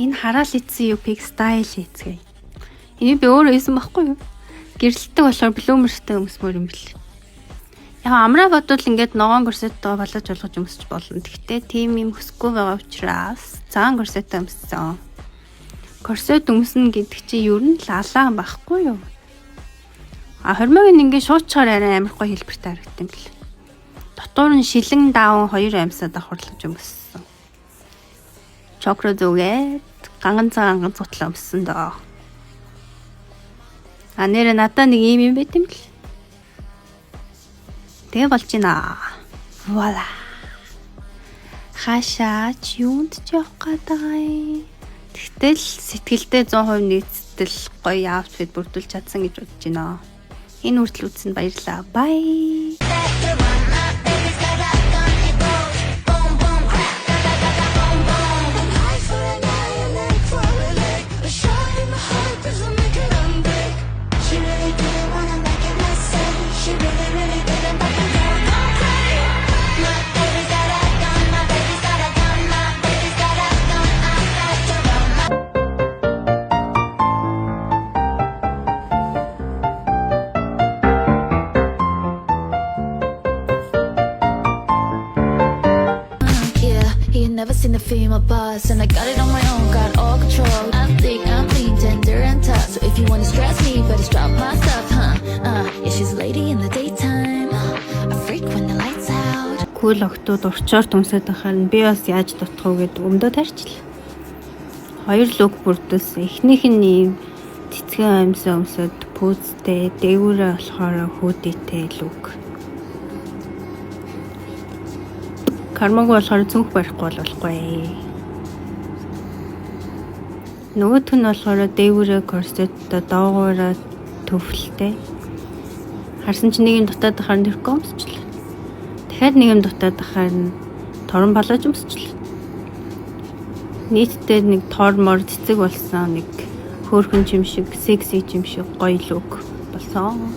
Энэ хараал идсэн UP стайл хийцгээе. Энийг би өөрөө хийсэн байхгүй юу? Гэрэлтдэг болохоор блүүмертэй өмсмөр юм бэл. Яг амраа бодвол ингээд ногоон корсетто балаж болгож өмсч болно. Гэхдээ тийм юм хүсэхгүй байгаа учраас цагаан корсетто өмссөн. Корсет өмснө гэдэг чинь ер нь л алаан байхгүй юу? Хормоог ингээд шуучгаар арай амар гоё хэлбэртэй харагдсан бэл. Дотор нь шилэн даавн 2 амьсаад давхарлаж өмссөн. Чокро зүгээд ганган цутлаа өмссөн доо. Нэрэ надаа нэг юм байт юм л. Тэгээ болж байна. Вуала. Хашаач юунд ч явах гэдэг. Тэгтэл сэтгэлдээ 100% нийцтэл гоё аутфит бүрдүүлж чадсан гэж бодож байна. Энэ хүртэл үзсэнд баярлалаа. Bye. Never seen the female boss, and I got it on my own, got all control. I think I'm clean, tender and tough. So if you wanna stress me, better drop my stuff, huh? Yeah, she's a lady in the daytime, a freak when the lights out. Кул октод урчаар төмсөд байхаар нь би бас яаж дутах уу гэд өмдөө тарьчлаа. 2 лук бүрдүүлсэн. Эхнийх нь ийм цэцгэн амьсаа өмсөд пүүзтэй, дээгүүрээ болохоор хүүдийтэй лук. Кармаг болохоор цүнх барихгүй болохгүй. Нөгөөх нь болохоор дээгүүрээ корсетто доогоороо төвлөлтэй. Харсан чинь нэг юм дутаад байхаар нэрхгөө өмсчлээ. Дахиад нэг юм дутаад байхаар нь торон балаж өмсчлээ. Нийтдээ нэг тормор цэцэг болсон, нэг хөөрхөн юм шиг, секси юм шиг гоё лук болсон.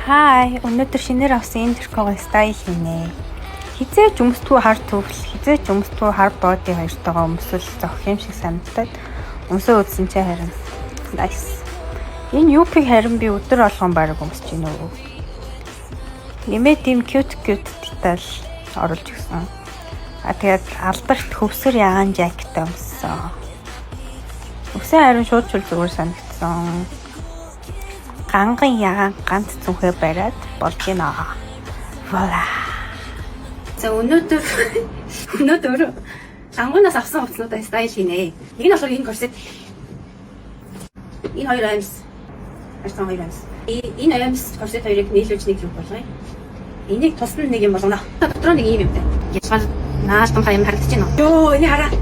Хай, өнөөдөр шинээр авсан энэ трикогийн стайл хийнэ. Хизээж өмсдгүү хар төвл, хизээж өмсдгүү хар боди хоёртойгоо өмсөл зөх юм шиг санагдаад өмсөө үзсэн чи харин nice. Энэ UP харин би өдөр болгон баг өмсөж байна уу. Нэмээд тийм cute деталь оруулж өгсөн. Тэгээд алдарт хөвсөр ягаан жакет өмссөн. Үсээ харин шууд чул зүгээр санагдсан. Ганган ягаан ганц зүнхээ бариад болж байна. Voila. За өнөөдөр ангуунаас авсан хувцснуудаа стайл хийнэ. Нэг нь болохоор энэ корсет. Энэ хоёр амьс. Арсан хоёр амьс. Энэ амьс корсет хоёрыг нийлүүлж нэг юм болгоё. Энийг тусна нэг юм болгоно. Дотроо нэг юм юмтай. Ясгаар наалтан хаям харагдаж байна. Йоо, энэ хараа.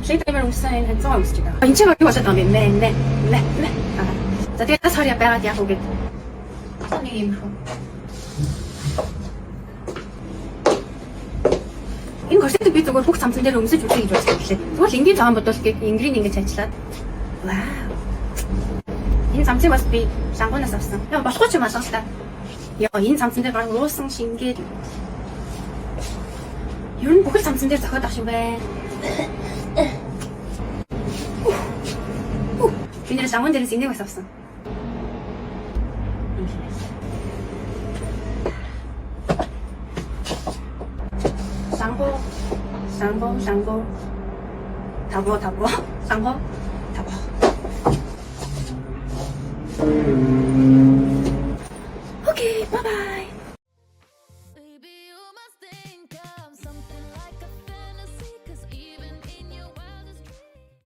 Плей таймер өмсөн энэ хэнцэн өмсөж байгаа. Энд чинь юу болоод байгаа юм бэ? Мэ. За тэгээд тас харьяа байгаад яах вэ гэд. Нэг юм хөө. Энэ корсетыг би зүгээр бүх цамцан дээр өмсөж үзье гэж бодсон шүү дээ. Тэгвэл энгийн цагаан бодвол ингэрийг ингэж ажиллаад. Вау. Энэ цамцыг бас би шангуунаас авсан. Яа болохгүй ч юм алгах та. Яа энэ цамцан дээр баг уусан шингээд. Ер нь бүх л цамцан дээр зохиод авах юм байна. Би нэр шангуун дээрээс энийг бас авсан. 샹보 타보 샹보